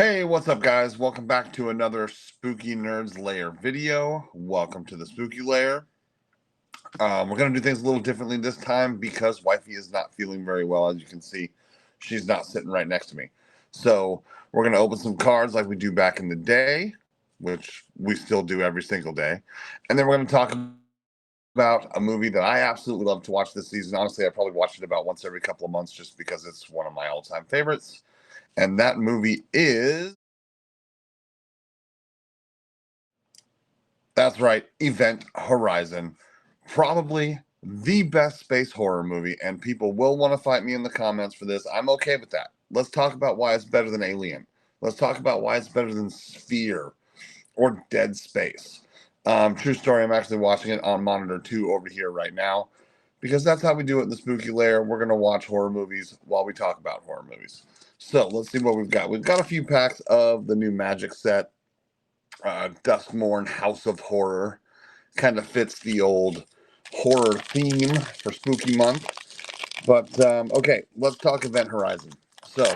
Hey, what's up, guys? Welcome back to another Spooky Nerds Lair video. Welcome to the Spooky Lair. We're going to do things a little differently this time because Wifey is not feeling very well. As you can see, she's not sitting right next to me. So we're going to open some cards like we do back in the day, which we still do every single day. And then we're going to talk about a movie that I absolutely love to watch this season. Honestly, I probably watch it about once every couple of months just because it's one of my all-time favorites. And that movie is... That's right, Event Horizon. Probably the best space horror movie, and people will want to fight me in the comments for this. I'm okay with that. Let's talk about why it's better than Alien. Let's talk about why it's better than Sphere or Dead Space. True story, I'm actually watching it on monitor 2 over here right now because that's how we do it in the Spooky Lair. We're going to watch horror movies while we talk about horror movies. So let's see what we've got. We've got a few packs of the new Magic set. Duskmorn House of Horror. Kind of fits the old horror theme for Spooky Month. But, okay, let's talk Event Horizon. So,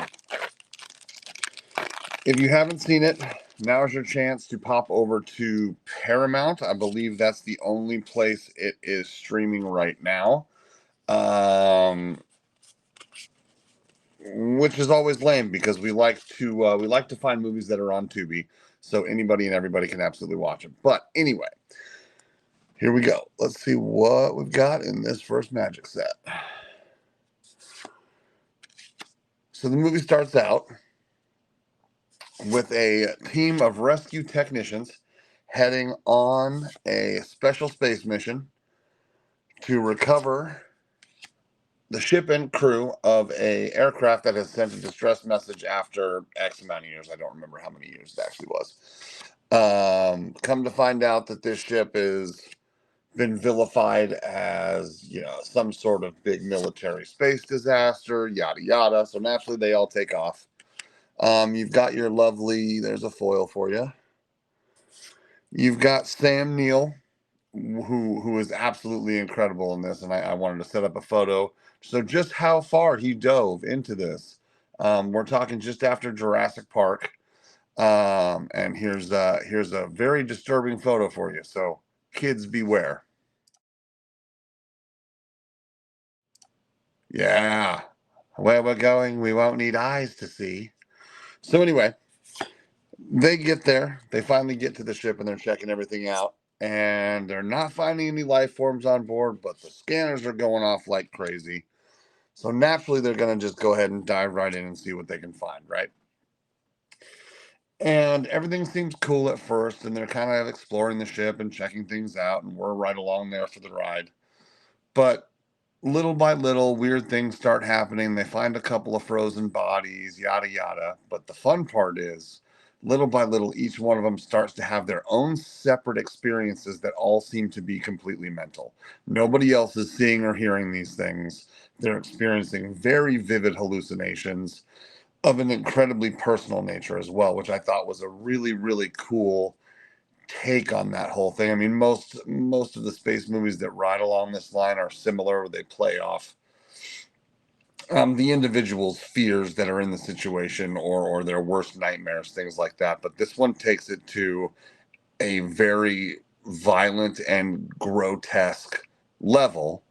if you haven't seen it, now's your chance to pop over to Paramount. I believe that's the only place it is streaming right now. Which is always lame because we like to find movies that are on Tubi, so anybody and everybody can absolutely watch them. But anyway, here we go. Let's see what we've got in this first Magic set. So the movie starts out with a team of rescue technicians heading on a special space mission to recover the ship and crew of a aircraft that has sent a distress message after X amount of years. I don't remember how many years it actually was. Come to find out that this ship is been vilified as, some sort of big military space disaster, yada yada. So naturally, they all take off. You've got your lovely. There's a foil for you. You've got Sam Neill, who is absolutely incredible in this, and I wanted to set up a photo. So just how far he dove into this. We're talking just after Jurassic Park. And here's a very disturbing photo for you. So kids beware. Yeah. Where we're going, we won't need eyes to see. So anyway, they get there. They finally get to the ship and they're checking everything out. And they're not finding any life forms on board, but the scanners are going off like crazy. So naturally, they're going to just go ahead and dive right in and see what they can find, right? And everything seems cool at first, and they're kind of exploring the ship and checking things out, and we're right along there for the ride. But little by little, weird things start happening. They find a couple of frozen bodies, yada, yada. But the fun part is, little by little, each one of them starts to have their own separate experiences that all seem to be completely mental. Nobody else is seeing or hearing these things. They're experiencing very vivid hallucinations of an incredibly personal nature as well, which I thought was a really, really cool take on that whole thing. I mean, most of the space movies that ride along this line are similar, where they play off the individual's fears that are in the situation or their worst nightmares, things like that. But this one takes it to a very violent and grotesque level.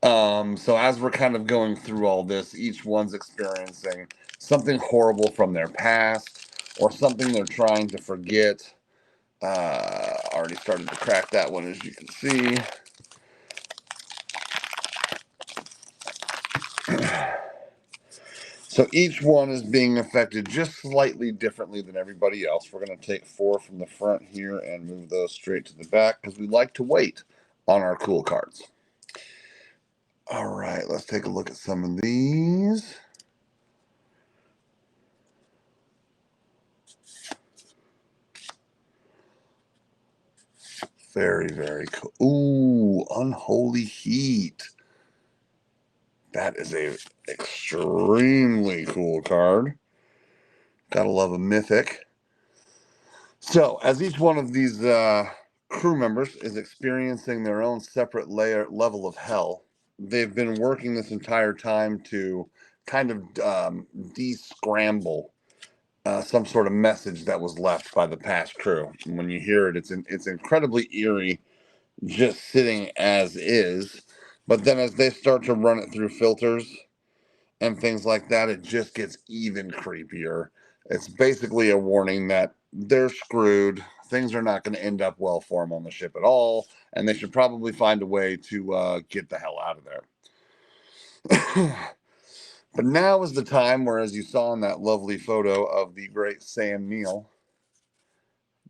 So as we're kind of going through all this, each one's experiencing something horrible from their past or something they're trying to forget. Already started to crack that one, as you can see. So each one is being affected just slightly differently than everybody else. We're going to take 4 from the front here and move those straight to the back because we like to wait on our cool cards. All right, let's take a look at some of these. Very, very cool. Ooh, Unholy Heat. That is a extremely cool card. Gotta love a mythic. So, as each one of these crew members is experiencing their own separate level of hell, they've been working this entire time to kind of de-scramble some sort of message that was left by the past crew. And when you hear it, it's incredibly eerie, just sitting as is. But then as they start to run it through filters and things like that, it just gets even creepier. It's basically a warning that they're screwed. Things are not going to end up well for them on the ship at all, and they should probably find a way to get the hell out of there. But now is the time where, as you saw in that lovely photo of the great Sam Neill,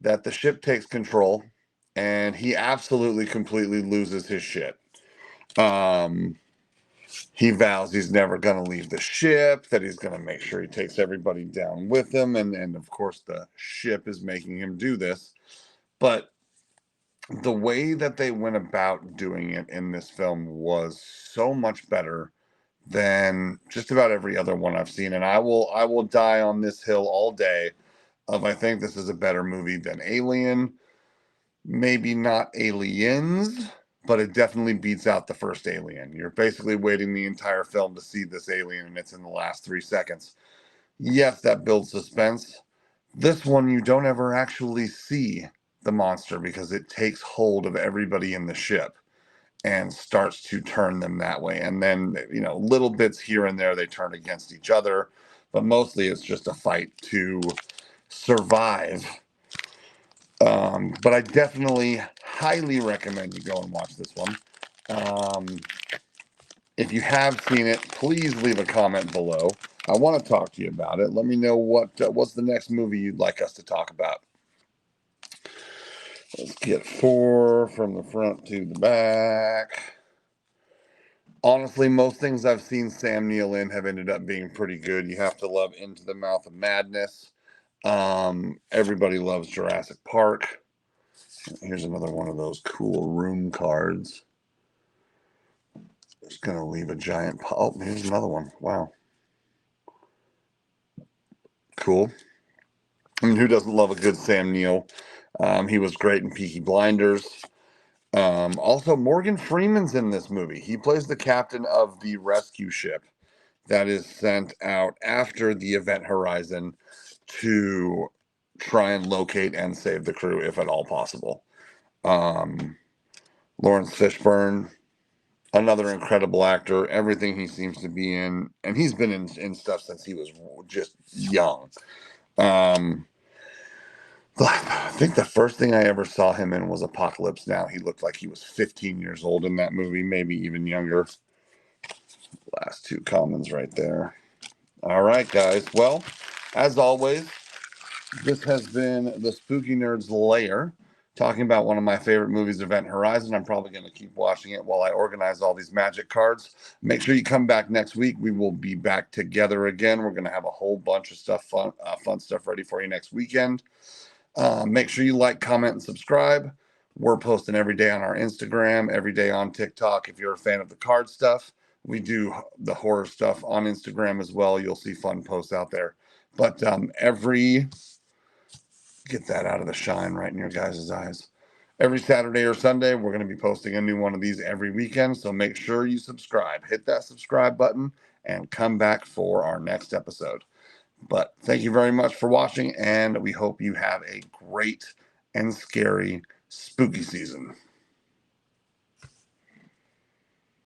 that the ship takes control and he absolutely completely loses his shit. Um, he vows he's never going to leave the ship, that he's going to make sure he takes everybody down with him. And of course, the ship is making him do this. But the way that they went about doing it in this film was so much better than just about every other one I've seen. And I will die on this hill all day of I think this is a better movie than Alien. Maybe not Aliens, but it definitely beats out the first Alien. You're basically waiting the entire film to see this alien, and it's in the last 3 seconds. Yes, that builds suspense. This one, you don't ever actually see the monster because it takes hold of everybody in the ship and starts to turn them that way. And then, little bits here and there, they turn against each other, but mostly it's just a fight to survive. But I definitely highly recommend you go and watch this one. If you have seen it, please leave a comment below. I want to talk to you about it. Let me know what's the next movie you'd like us to talk about. Let's get 4 from the front to the back. Honestly, most things I've seen Sam Neill in have ended up being pretty good. You have to love Into the Mouth of Madness. Everybody loves Jurassic Park. Here's another one of those cool room cards. Just gonna leave a giant. Oh, here's another one. Wow, cool. I mean, who doesn't love a good Sam Neill? He was great in Peaky Blinders. Also, Morgan Freeman's in this movie. He plays the captain of the rescue ship that is sent out after the Event Horizon to try and locate and save the crew, if at all possible. Lawrence Fishburne, another incredible actor. Everything he seems to be in, and he's been in stuff since he was just young. I think the first thing I ever saw him in was Apocalypse Now. He looked like he was 15 years old in that movie, maybe even younger. Last 2 commons right there. All right, guys. Well, as always, this has been the Spooky Nerds Lair, talking about one of my favorite movies, Event Horizon. I'm probably going to keep watching it while I organize all these magic cards. Make sure you come back next week. We will be back together again. We're going to have a whole bunch of stuff, fun stuff ready for you next weekend. Make sure you like, comment, and subscribe. We're posting every day on our Instagram, every day on TikTok. If you're a fan of the card stuff, we do the horror stuff on Instagram as well. You'll see fun posts out there. But get that out of the shine right in your guys' eyes. Every Saturday or Sunday, we're going to be posting a new one of these every weekend. So make sure you subscribe. Hit that subscribe button and come back for our next episode. But thank you very much for watching, and we hope you have a great and scary spooky season.